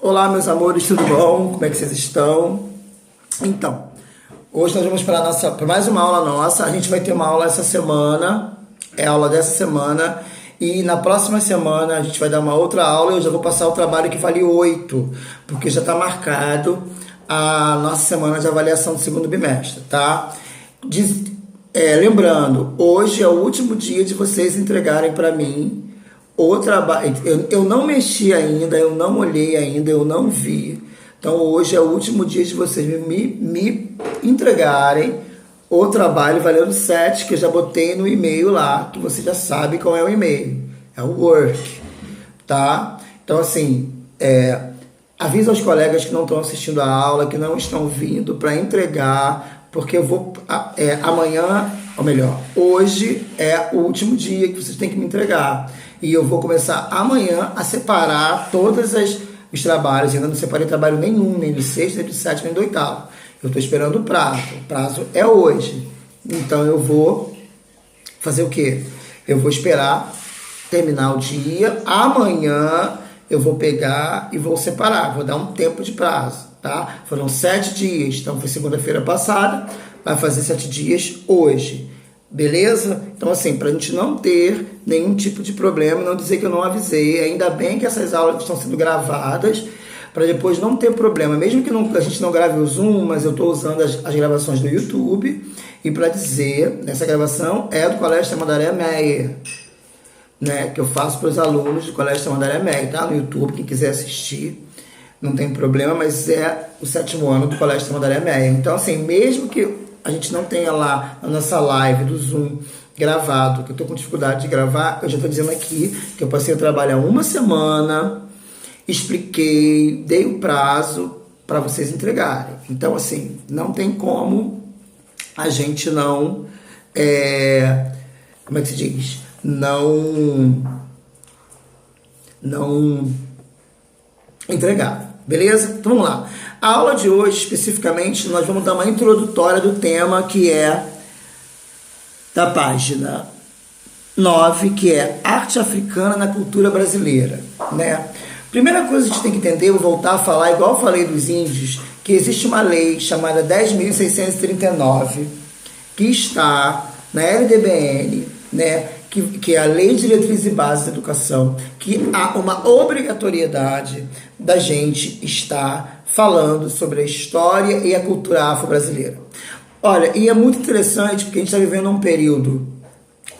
Olá, meus amores, tudo bom? Como é que vocês estão? Então, hoje nós vamos para mais uma aula nossa. A gente vai ter uma aula essa semana, é a aula dessa semana, e na próxima semana a gente vai dar uma outra aula e eu já vou passar o trabalho que vale 8, porque já está marcado a nossa semana de avaliação do segundo bimestre, tá? Lembrando, hoje é o último dia de vocês entregarem para mim o trabalho. Eu não mexi ainda, eu não olhei ainda, eu não vi. Então hoje é o último dia de vocês me entregarem o trabalho valendo 7, que eu já botei no e-mail lá, que você já sabe qual é o e-mail. É o Work, tá? Então assim, avisa aos colegas que não estão assistindo a aula, que não estão vindo para entregar, porque eu vou amanhã, ou melhor, hoje é o último dia que vocês têm que me entregar. E eu vou começar amanhã a separar todos os trabalhos. Eu ainda não separei trabalho nenhum, nem do sexto, nem do sétimo, nem do oitavo. Eu estou esperando o prazo. O prazo é hoje. Então eu vou fazer o quê? Eu vou esperar terminar o dia. Amanhã eu vou pegar e vou separar. Vou dar um tempo de prazo, tá? Foram 7 dias. Então foi segunda-feira passada. Vai fazer 7 dias hoje. Beleza? Então, assim, para a gente não ter nenhum tipo de problema, não dizer que eu não avisei, ainda bem que essas aulas estão sendo gravadas, para depois não ter problema. Mesmo que a gente não grave o Zoom, mas eu estou usando as gravações do YouTube, e para dizer, essa gravação é do Colégio Tamandaré Meyer, né, que eu faço para os alunos do Colégio Tamandaré Meyer, tá? No YouTube, quem quiser assistir, não tem problema, mas é o 7º ano do Colégio Tamandaré Meyer. Então, assim, mesmo que a gente não tenha lá na nossa live do Zoom gravado, que eu estou com dificuldade de gravar, eu já estou dizendo aqui que eu passei a trabalhar uma semana, expliquei, dei o prazo para vocês entregarem. Então, assim, não tem como a gente não, como é que se diz? Não entregar. Beleza? Então vamos lá. A aula de hoje, especificamente, nós vamos dar uma introdutória do tema que é da página 9, que é Arte Africana na Cultura Brasileira, né? Primeira coisa que a gente tem que entender, eu vou voltar a falar, igual eu falei dos índios, que existe uma lei chamada 10.639, que está na LDBN, né? Que é a Lei de Diretrizes e Bases da Educação, que há uma obrigatoriedade da gente estar falando sobre a história e a cultura afro-brasileira. Olha, e é muito interessante porque a gente está vivendo um período,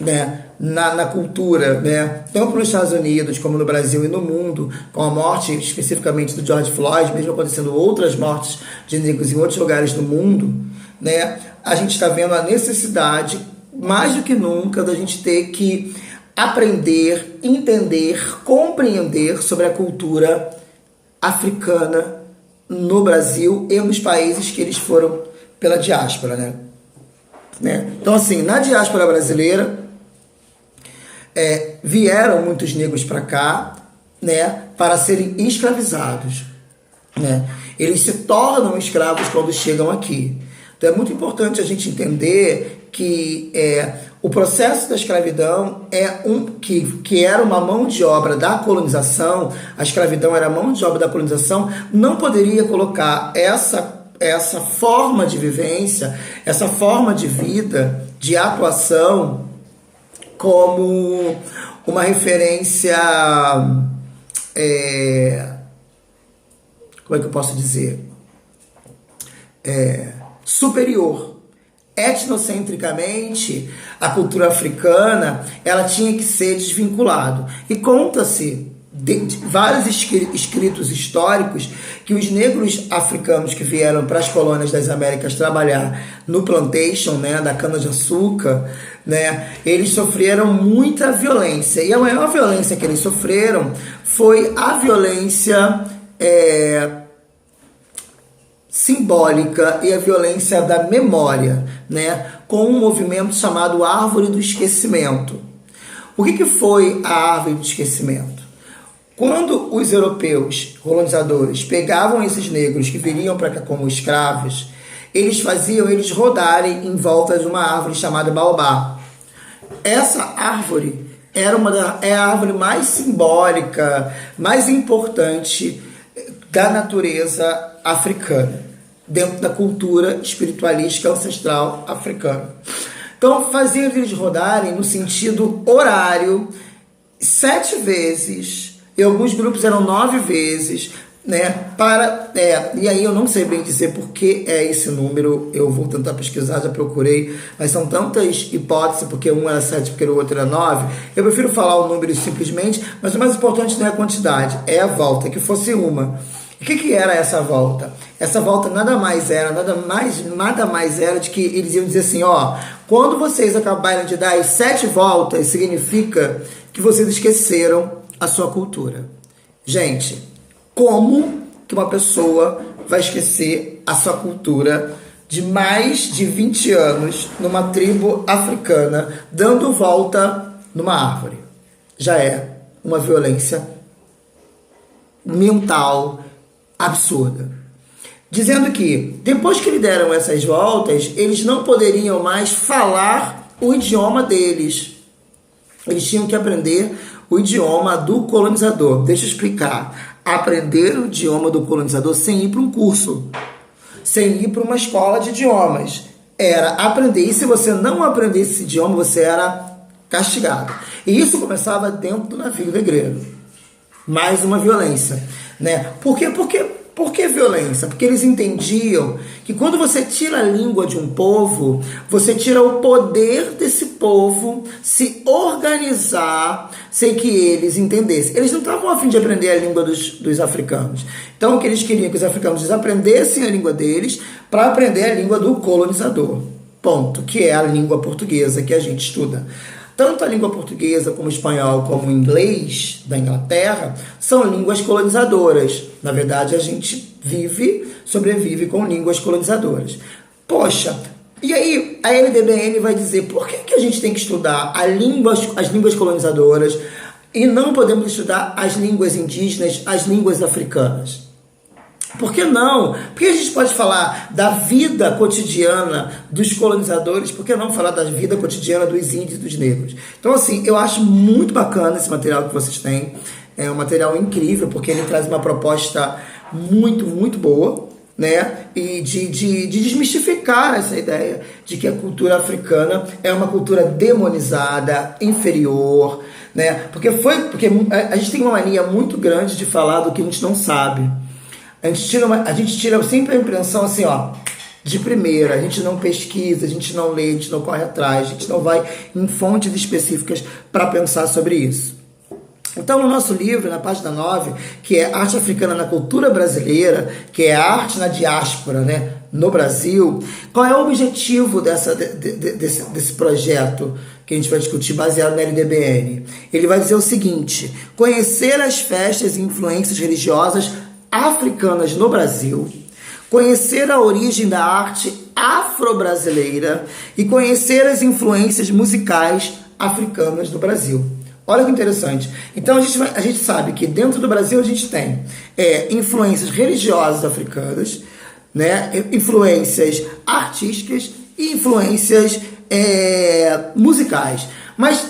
né, na cultura, né, tanto nos Estados Unidos como no Brasil e no mundo, com a morte especificamente do George Floyd, mesmo acontecendo outras mortes de negros em outros lugares do mundo, né, a gente está vendo a necessidade mais do que nunca da gente ter que aprender, entender, compreender sobre a cultura africana no Brasil e nos países que eles foram pela diáspora, né? Então, assim, na diáspora brasileira vieram muitos negros para cá, né, para serem escravizados, né? Eles se tornam escravos quando chegam aqui. Então é muito importante a gente entender que o processo da escravidão que era uma mão de obra da colonização, a escravidão era a mão de obra da colonização, não poderia colocar essa forma de vivência, essa forma de vida, de atuação, como uma referência, como é que eu posso dizer? Superior. Etnocentricamente, a cultura africana ela tinha que ser desvinculada. E conta-se de vários escritos históricos que os negros africanos que vieram para as colônias das Américas trabalhar no plantation, né, da cana-de-açúcar, né, eles sofreram muita violência. E a maior violência que eles sofreram foi a violência simbólica e a violência da memória, né, com um movimento chamado Árvore do Esquecimento. O que foi a Árvore do Esquecimento? Quando os europeus colonizadores pegavam esses negros que viriam para cá como escravos, eles faziam eles rodarem em volta de uma árvore chamada baobá. Essa árvore é a árvore mais simbólica, mais importante da natureza africana, dentro da cultura espiritualística ancestral africana. Então, fazia eles rodarem no sentido horário 7 vezes, e alguns grupos eram 9 vezes, né? E aí eu não sei bem dizer por que é esse número, eu vou tentar pesquisar, já procurei, mas são tantas hipóteses, porque um era 7, porque o outro era 9. Eu prefiro falar o número simplesmente, mas o mais importante não é a quantidade, é a volta, que fosse uma. O que era essa volta? Essa volta nada mais era de que eles iam dizer assim, ó, quando vocês acabarem de dar as 7 voltas, significa que vocês esqueceram a sua cultura. Gente, como que uma pessoa vai esquecer a sua cultura de mais de 20 anos numa tribo africana dando volta numa árvore? Já é uma violência mental absurda. Dizendo que, depois que lhe deram essas voltas, eles não poderiam mais falar o idioma deles. Eles tinham que aprender o idioma do colonizador. Deixa eu explicar. Aprender o idioma do colonizador sem ir para um curso, sem ir para uma escola de idiomas. Era aprender. E se você não aprendesse esse idioma, você era castigado. E isso começava dentro do navio negreiro. Mais uma violência, né? Por que violência? Porque eles entendiam que quando você tira a língua de um povo, você tira o poder desse povo se organizar sem que eles entendessem. Eles não estavam a fim de aprender a língua dos africanos. Então, o que eles queriam que os africanos desaprendessem a língua deles para aprender a língua do colonizador. Ponto. Que é a língua portuguesa que a gente estuda. Tanto a língua portuguesa como o espanhol como o inglês da Inglaterra são línguas colonizadoras. Na verdade, a gente sobrevive com línguas colonizadoras. Poxa, e aí a LDBN vai dizer por que a gente tem que estudar as línguas colonizadoras e não podemos estudar as línguas indígenas, as línguas africanas? Por que não? Porque a gente pode falar da vida cotidiana dos colonizadores, por que não falar da vida cotidiana dos índios e dos negros? Então, assim, eu acho muito bacana esse material que vocês têm. É um material incrível, porque ele traz uma proposta muito, muito boa, né? E de desmistificar essa ideia de que a cultura africana é uma cultura demonizada, inferior, né? Porque a gente tem uma mania muito grande de falar do que a gente não sabe. A gente tira sempre a impressão assim, ó, de primeira, a gente não pesquisa, a gente não lê, a gente não corre atrás, a gente não vai em fontes específicas para pensar sobre isso. Então, no nosso livro, na página 9, que é Arte Africana na Cultura Brasileira, que é arte na diáspora, né, no Brasil, qual é o objetivo desse projeto que a gente vai discutir baseado na LDBN? Ele vai dizer o seguinte: conhecer as festas e influências religiosas africanas no Brasil, conhecer a origem da arte afro-brasileira e conhecer as influências musicais africanas no Brasil. Olha que interessante. Então a gente sabe que dentro do Brasil a gente tem influências religiosas africanas, né, influências artísticas e influências musicais. Mas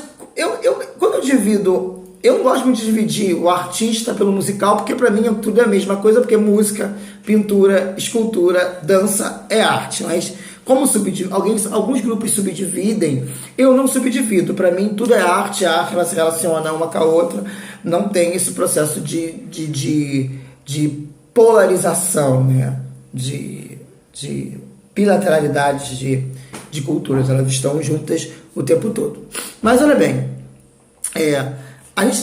quando eu divido... Eu não gosto muito de dividir o artista pelo musical, porque para mim tudo é a mesma coisa, porque música, pintura, escultura, dança é arte. Mas como alguns grupos subdividem, eu não subdivido. Para mim tudo é arte, a arte ela se relaciona uma com a outra, não tem esse processo de polarização, né? de bilateralidade de culturas, elas estão juntas o tempo todo. Mas olha bem,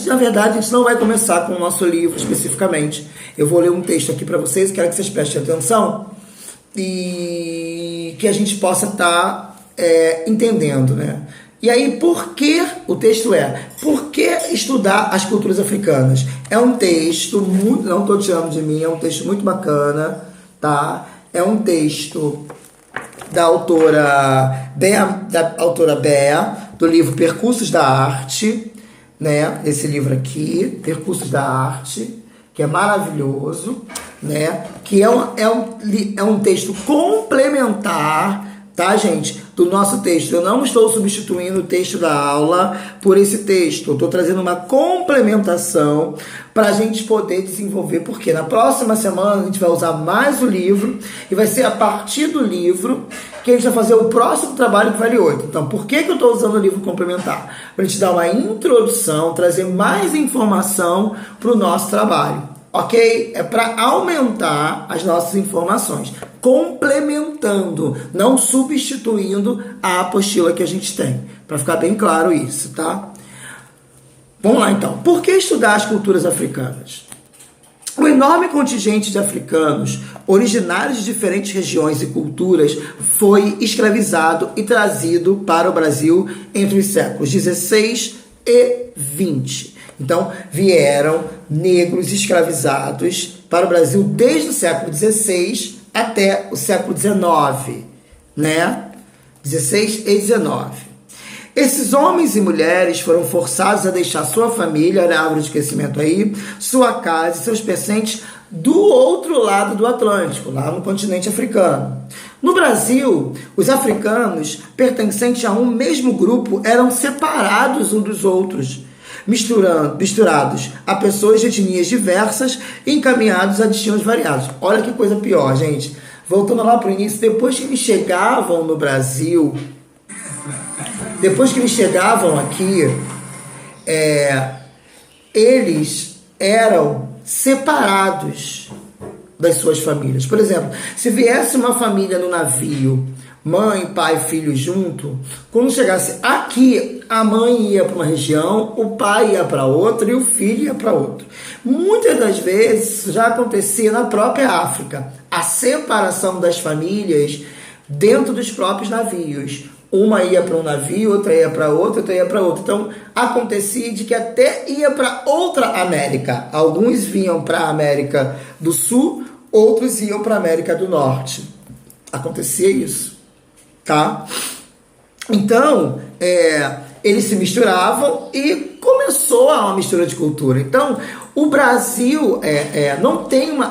na verdade, a gente não vai começar com o nosso livro especificamente. Eu vou ler um texto aqui para vocês, quero que vocês prestem atenção e que a gente possa estar entendendo, né? E aí, por que estudar as culturas africanas? É um texto, não estou tirando de mim, é um texto muito bacana, tá? É um texto da autora Bea, do livro Percursos da Arte, né? Esse livro aqui, Percursos da Arte, que é maravilhoso, né? Que é um texto complementar, tá, gente? do nosso texto. Eu não estou substituindo o texto da aula por esse texto. Eu estou trazendo uma complementação para a gente poder desenvolver, porque na próxima semana a gente vai usar mais o livro e vai ser a partir do livro que a gente vai fazer o próximo trabalho que vale 8. Então, por que eu estou usando o livro complementar? Para a gente dar uma introdução, trazer mais informação para o nosso trabalho. Ok? É para aumentar as nossas informações, complementando, não substituindo a apostila que a gente tem, para ficar bem claro isso, tá? Vamos lá então. Por que estudar as culturas africanas? O enorme contingente de africanos, originários de diferentes regiões e culturas, foi escravizado e trazido para o Brasil entre os séculos 16 e 20. Então, vieram negros escravizados para o Brasil desde o século XVI até o século XIX, né? 16 e 19. Esses homens e mulheres foram forçados a deixar sua família, olha a árvore de crescimento aí, sua casa e seus pertencentes do outro lado do Atlântico, lá no continente africano. No Brasil, os africanos pertencentes a um mesmo grupo eram separados uns dos outros, misturados a pessoas de etnias diversas e encaminhados a destinos variados. Olha que coisa pior, gente. Voltando lá para o início, depois que eles chegavam no Brasil, depois que eles chegavam aqui, eles eram separados das suas famílias. Por exemplo, se viesse uma família no navio, mãe, pai, filho junto, quando chegasse aqui, a mãe ia para uma região, o pai ia para outra e o filho ia para outra. Muitas das vezes já acontecia na própria África a separação das famílias dentro dos próprios navios. Uma ia para um navio, outra ia para outra, outra ia para outra. Então, acontecia de que até ia para outra América. Alguns vinham para a América do Sul, outros iam para a América do Norte. Acontecia isso, tá? Então, eles se misturavam e começou uma mistura de cultura. Então, o Brasil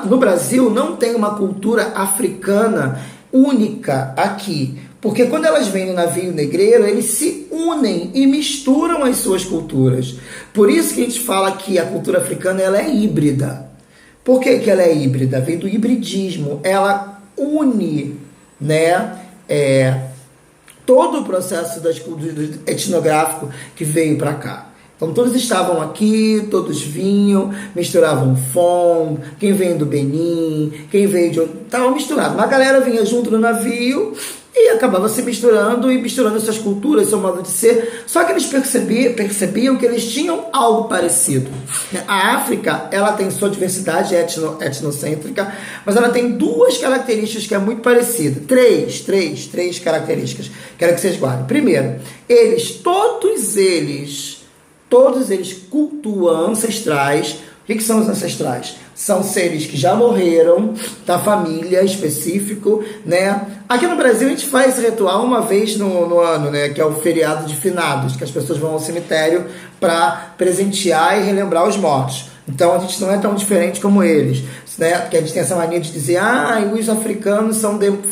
no Brasil não tem uma cultura africana única aqui. Porque quando elas vêm no navio negreiro, eles se unem e misturam as suas culturas. Por isso que a gente fala que a cultura africana ela é híbrida. Por que ela é híbrida? Vem do hibridismo. Ela une, né, todo o processo etnográfico que veio para cá. Então todos estavam aqui, todos vinham, misturavam fome, quem veio do Benin, quem veio de outro, estava misturado. Uma galera vinha junto no navio e acabava se misturando e misturando suas culturas, seu modo de ser. Só que eles percebiam que eles tinham algo parecido. A África, ela tem sua diversidade etnocêntrica, mas ela tem duas características que é muito parecida. Três características. Quero que vocês guardem. Primeiro, todos eles cultuam ancestrais. O que são os ancestrais? São seres que já morreram, da família específico, né? Aqui no Brasil a gente faz esse ritual uma vez no ano, né? Que é o feriado de finados, que as pessoas vão ao cemitério para presentear e relembrar os mortos. Então a gente não é tão diferente como eles, né? Porque a gente tem essa mania de dizer, os africanos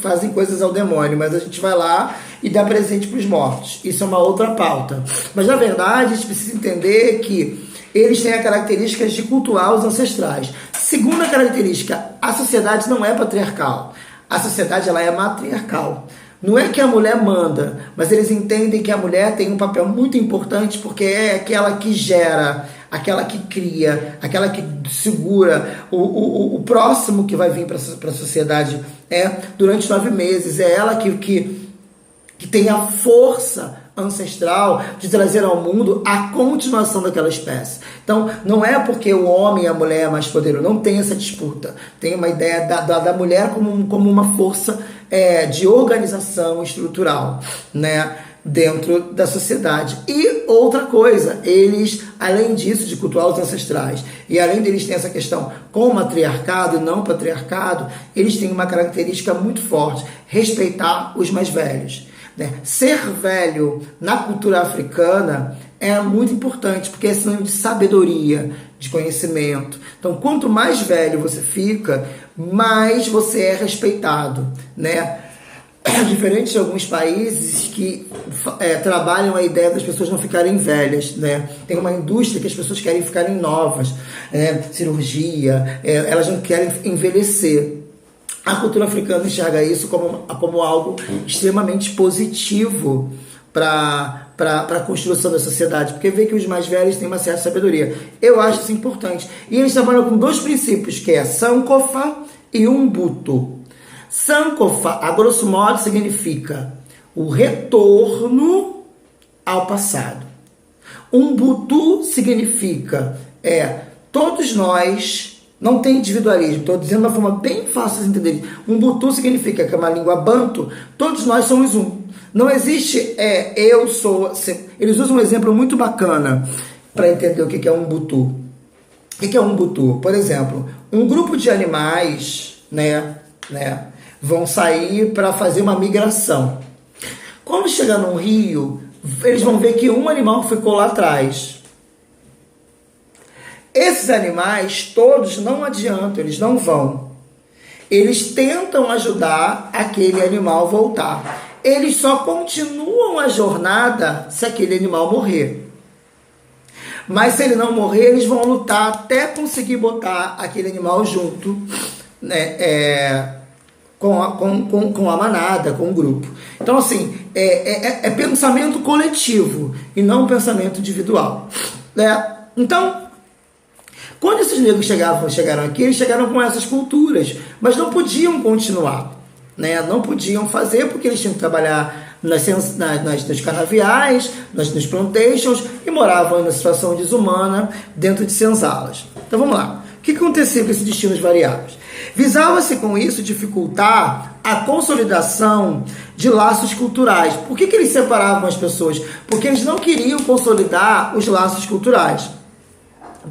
fazem coisas ao demônio, mas a gente vai lá e dá presente para os mortos. Isso é uma outra pauta. Mas na verdade a gente precisa entender que eles têm a característica de cultuar os ancestrais. Segunda característica, a sociedade não é patriarcal. A sociedade ela é matriarcal. Não é que a mulher manda, mas eles entendem que a mulher tem um papel muito importante porque é aquela que gera, aquela que cria, aquela que segura o próximo que vai vir para a sociedade durante 9 meses. É ela que tem a força ancestral de trazer ao mundo a continuação daquela espécie. Então, não é porque o homem e a mulher é mais poderoso, não tem essa disputa. Tem uma ideia da mulher como uma força de organização estrutural, né, dentro da sociedade. E outra coisa, eles, além disso, de cultuar os ancestrais, e além deles ter essa questão com matriarcado e não patriarcado, eles têm uma característica muito forte, respeitar os mais velhos. Ser velho na cultura africana é muito importante, porque é sinônimo de sabedoria, de conhecimento. Então, quanto mais velho você fica, mais você é respeitado, né? diferente de alguns países que trabalham a ideia das pessoas não ficarem velhas, né? Tem uma indústria que as pessoas querem ficarem novas, cirurgia, elas não querem envelhecer. A cultura africana enxerga isso como algo extremamente positivo para a construção da sociedade, porque vê que os mais velhos têm uma certa sabedoria. Eu acho isso importante. E eles trabalham com dois princípios, que é Sankofa e Ubuntu. Sankofa, a grosso modo, significa o retorno ao passado. Ubuntu significa todos nós, não tem individualismo, estou dizendo de uma forma bem fácil de entender. Ubuntu significa que é uma língua banto, todos nós somos um. Não existe eu sou. Eles usam um exemplo muito bacana para entender o que é Ubuntu. O que é Ubuntu? Por exemplo, um grupo de animais, vão sair para fazer uma migração. Quando chegar num rio, eles vão ver que um animal ficou lá atrás. Esses animais todos não adiantam, eles não vão. Eles tentam ajudar aquele animal voltar. Eles só continuam a jornada se aquele animal morrer. Mas se ele não morrer, eles vão lutar até conseguir botar aquele animal junto, com a manada, com o grupo. Então, assim, é pensamento coletivo e não pensamento individual. Então, quando esses negros chegaram aqui, eles chegaram com essas culturas, mas não podiam continuar. Não podiam fazer porque eles tinham que trabalhar nos canaviais, nos plantations e moravam em uma situação desumana dentro de senzalas. Então vamos lá. O que acontecia com esses destinos variados? Visava-se com isso dificultar a consolidação de laços culturais. Por que eles separavam as pessoas? Porque eles não queriam consolidar os laços culturais.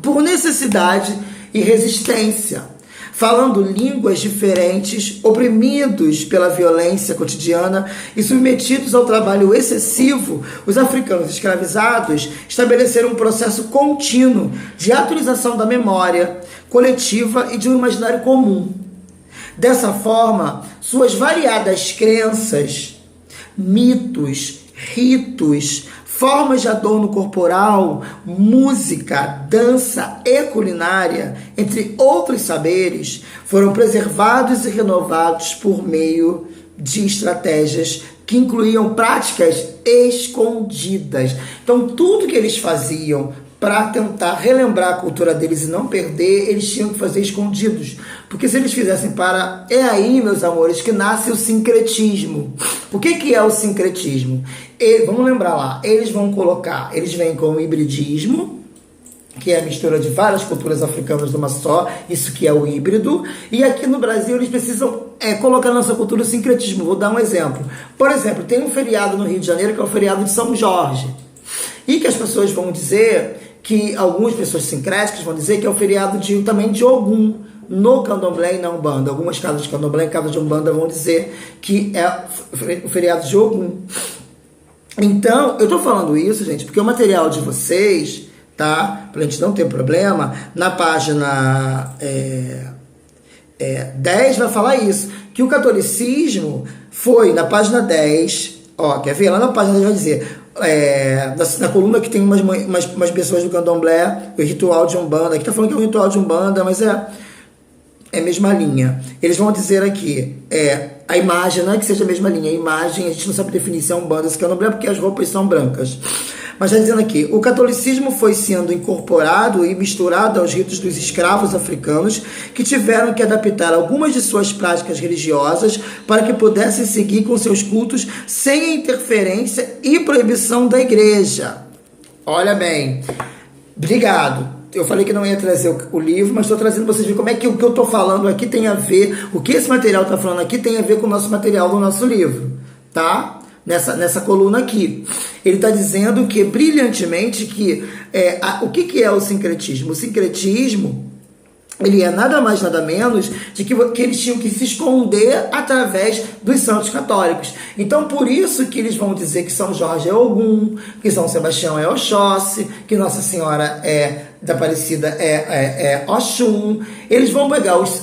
Por necessidade e resistência. Falando línguas diferentes, oprimidos pela violência cotidiana e submetidos ao trabalho excessivo, os africanos escravizados estabeleceram um processo contínuo de atualização da memória coletiva e de um imaginário comum. Dessa forma, suas variadas crenças, mitos, ritos, formas de adorno corporal, música, dança e culinária, entre outros saberes, foram preservados e renovados por meio de estratégias que incluíam práticas escondidas. Então, tudo que eles faziam para tentar relembrar a cultura deles e não perder, eles tinham que fazer escondidos. Porque se eles fizessem para... É aí, meus amores, que nasce o sincretismo. O que é o sincretismo? Vamos lembrar lá. Eles vêm com o hibridismo, que é a mistura de várias culturas africanas numa só, isso que é o híbrido. E aqui no Brasil eles precisam colocar na nossa cultura o sincretismo. Vou dar um exemplo. Por exemplo, tem um feriado no Rio de Janeiro que é o feriado de São Jorge. E que as pessoas vão dizer que algumas pessoas sincréticas vão dizer que é o feriado também de Ogum, no Candomblé e na Umbanda. Algumas casas de Candomblé e casas de Umbanda vão dizer que é o feriado de Ogum. Então, eu tô falando isso, gente, porque o material de vocês, tá? Pra gente não ter problema, na página 10 vai falar isso, que o catolicismo foi, na página 10, quer ver? Lá na página 10 vai dizer... na coluna que tem umas pessoas do Candomblé, o ritual de Umbanda, aqui tá falando que é um ritual de Umbanda, mas é a mesma linha. Eles vão dizer aqui, a imagem, não é que seja a mesma linha, a imagem, a gente não sabe definir se é Umbanda, se é Candomblé, porque as roupas são brancas. Mas já dizendo aqui, o catolicismo foi sendo incorporado e misturado aos ritos dos escravos africanos que tiveram que adaptar algumas de suas práticas religiosas para que pudessem seguir com seus cultos sem a interferência e proibição da igreja. Olha bem, obrigado. Eu falei que não ia trazer o livro, mas estou trazendo para vocês verem como é que o que eu estou falando aqui tem a ver, o que esse material está falando aqui tem a ver com o nosso material do nosso livro, tá? Nessa coluna aqui. Ele está dizendo que brilhantemente que o que é o sincretismo? O sincretismo, ele é nada mais, nada menos de que eles tinham que se esconder através dos santos católicos. Então, por isso que eles vão dizer que São Jorge é Ogum, que São Sebastião é Oxóssi, que Nossa Senhora é da Aparecida é Oxum. Eles vão pegar os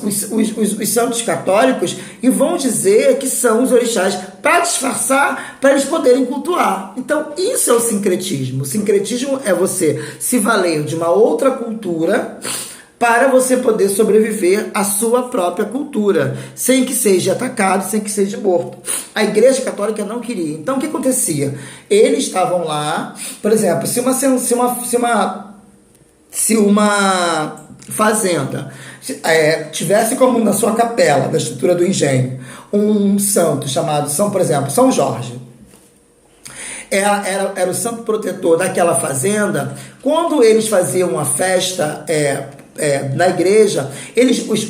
santos católicos e vão dizer que são os orixás para disfarçar, para eles poderem cultuar. Então, isso é o sincretismo. O sincretismo é você se valer de uma outra cultura para você poder sobreviver à sua própria cultura, sem que seja atacado, sem que seja morto. A Igreja Católica não queria. Então, o que acontecia? Eles estavam lá, por exemplo, se uma fazenda tivesse como na sua capela, na estrutura do engenho, um santo chamado, por exemplo, São Jorge, era o santo protetor daquela fazenda. Quando eles faziam uma festa na igreja,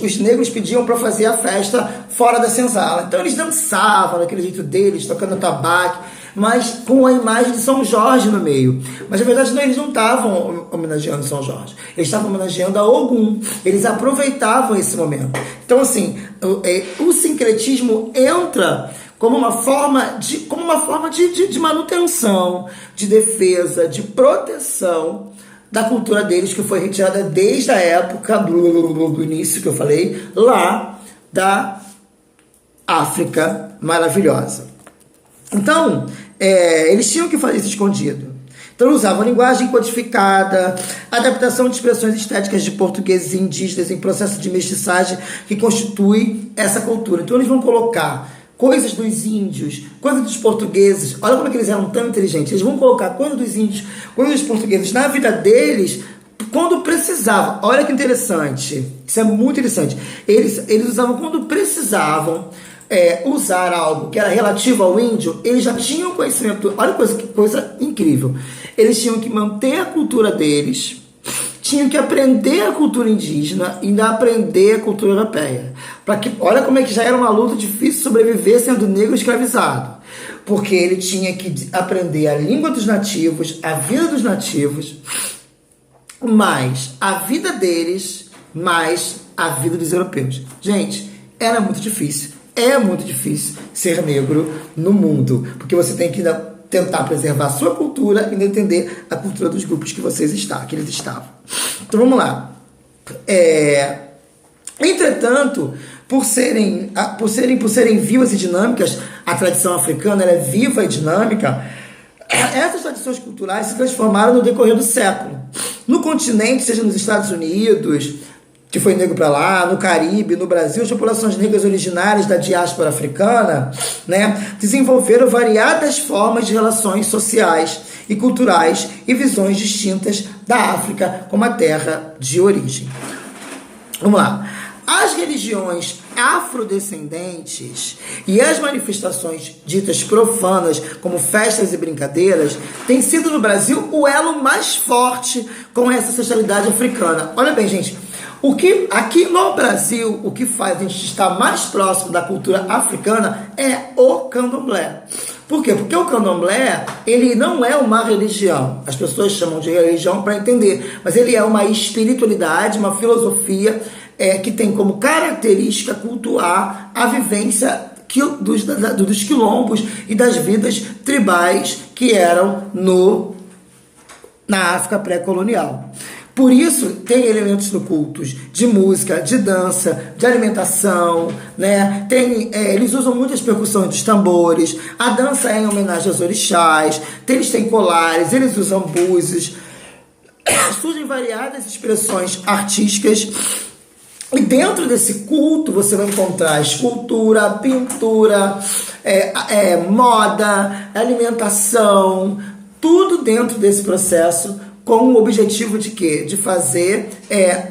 os negros pediam para fazer a festa fora da senzala. Então eles dançavam daquele jeito deles, tocando tabaco, mas com a imagem de São Jorge no meio. Mas na verdade eles não estavam homenageando São Jorge, eles estavam homenageando a Ogum. Eles aproveitavam esse momento. Então assim, o sincretismo entra como uma forma de manutenção, de defesa, de proteção da cultura deles, que foi retirada desde a época do início que eu falei, lá da África maravilhosa. Então, eles tinham que fazer isso escondido. Então, eles usavam linguagem codificada, adaptação de expressões estéticas de portugueses e indígenas em processo de mestiçagem que constitui essa cultura. Então, eles vão colocar coisas dos índios, coisas dos portugueses. Olha como é que eles eram tão inteligentes. Eles vão colocar coisas dos índios, coisas dos portugueses na vida deles quando precisava. Olha que interessante. Isso é muito interessante. Eles usavam quando precisavam usar algo que era relativo ao índio. Eles já tinham conhecimento. Olha que coisa incrível. Eles tinham que manter a cultura deles, tinham que aprender a cultura indígena e ainda aprender a cultura europeia. Olha como é que já era uma luta difícil sobreviver sendo negro escravizado. Porque ele tinha que aprender a língua dos nativos, a vida dos nativos, mais a vida deles, mais a vida dos europeus. Gente, era muito difícil. É muito difícil ser negro no mundo, porque você tem que tentar preservar a sua cultura e entender a cultura dos grupos que eles estavam. Então vamos lá. Entretanto, por serem vivas e dinâmicas, a tradição africana ela é viva e dinâmica. Essas tradições culturais se transformaram no decorrer do século. No continente, seja nos Estados Unidos, que foi negro para lá, no Caribe, no Brasil, as populações negras originárias da diáspora africana, desenvolveram variadas formas de relações sociais e culturais e visões distintas da África como a terra de origem. Vamos lá. As religiões afrodescendentes e as manifestações ditas profanas, como festas e brincadeiras, têm sido no Brasil o elo mais forte com essa ancestralidade africana. Olha bem, gente, aqui no Brasil, o que faz a gente estar mais próximo da cultura africana é o candomblé. Por quê? Porque o candomblé, ele não é uma religião. As pessoas chamam de religião para entender, mas ele é uma espiritualidade, uma filosofia que tem como característica cultuar a vivência dos quilombos e das vidas tribais que eram na África pré-colonial. Por isso, tem elementos no cultos de música, de dança, de alimentação, eles usam muitas percussões dos tambores, a dança é em homenagem aos orixás, eles têm colares, eles usam búzios, surgem variadas expressões artísticas. E dentro desse culto você vai encontrar escultura, pintura, moda, alimentação, tudo dentro desse processo com o objetivo de quê? De fazer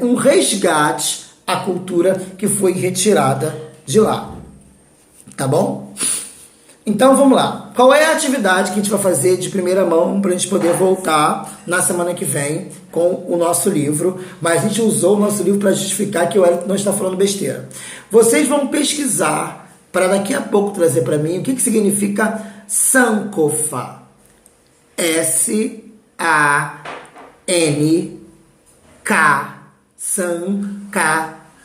um resgate à cultura que foi retirada de lá. Tá bom? Então vamos lá. Qual é a atividade que a gente vai fazer de primeira mão para a gente poder voltar na semana que vem com o nosso livro? Mas a gente usou o nosso livro para justificar que o Hélio não está falando besteira. Vocês vão pesquisar para daqui a pouco trazer para mim o que significa Sankofa. S-A-N-K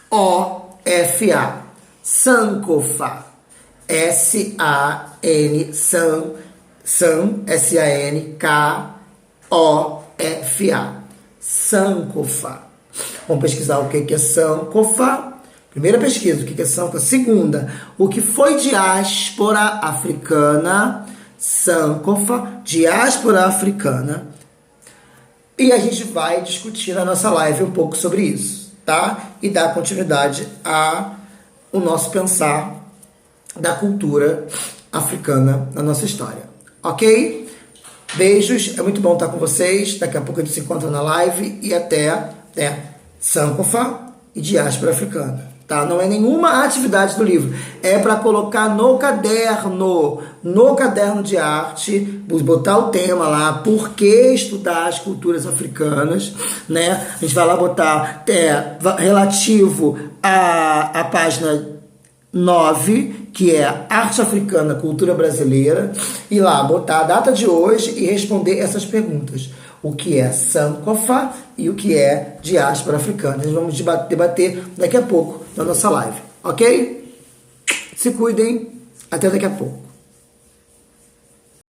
K-O-F-A. Sankofa. S-A-N, S-A-N-K-O-F-A. Sankofa. Vamos pesquisar o que é Sankofa. Primeira pesquisa, o que é Sankofa. Segunda, o que foi diáspora africana. Sankofa, diáspora africana. E a gente vai discutir na nossa live um pouco sobre isso, tá? E dar continuidade ao nosso pensar da cultura africana na nossa história, ok? Beijos, é muito bom estar com vocês. Daqui a pouco a gente se encontra na live e até Sankofa e diáspora africana, tá? Não é nenhuma atividade do livro, é para colocar no caderno de arte, botar o tema lá, por que estudar as culturas africanas, né? A gente vai lá botar relativo à página 9, que é Arte Africana, Cultura Brasileira, e lá botar a data de hoje e responder essas perguntas. O que é Sankofa e o que é diáspora africana. Nós vamos debater daqui a pouco na nossa live, ok? Se cuidem, até daqui a pouco.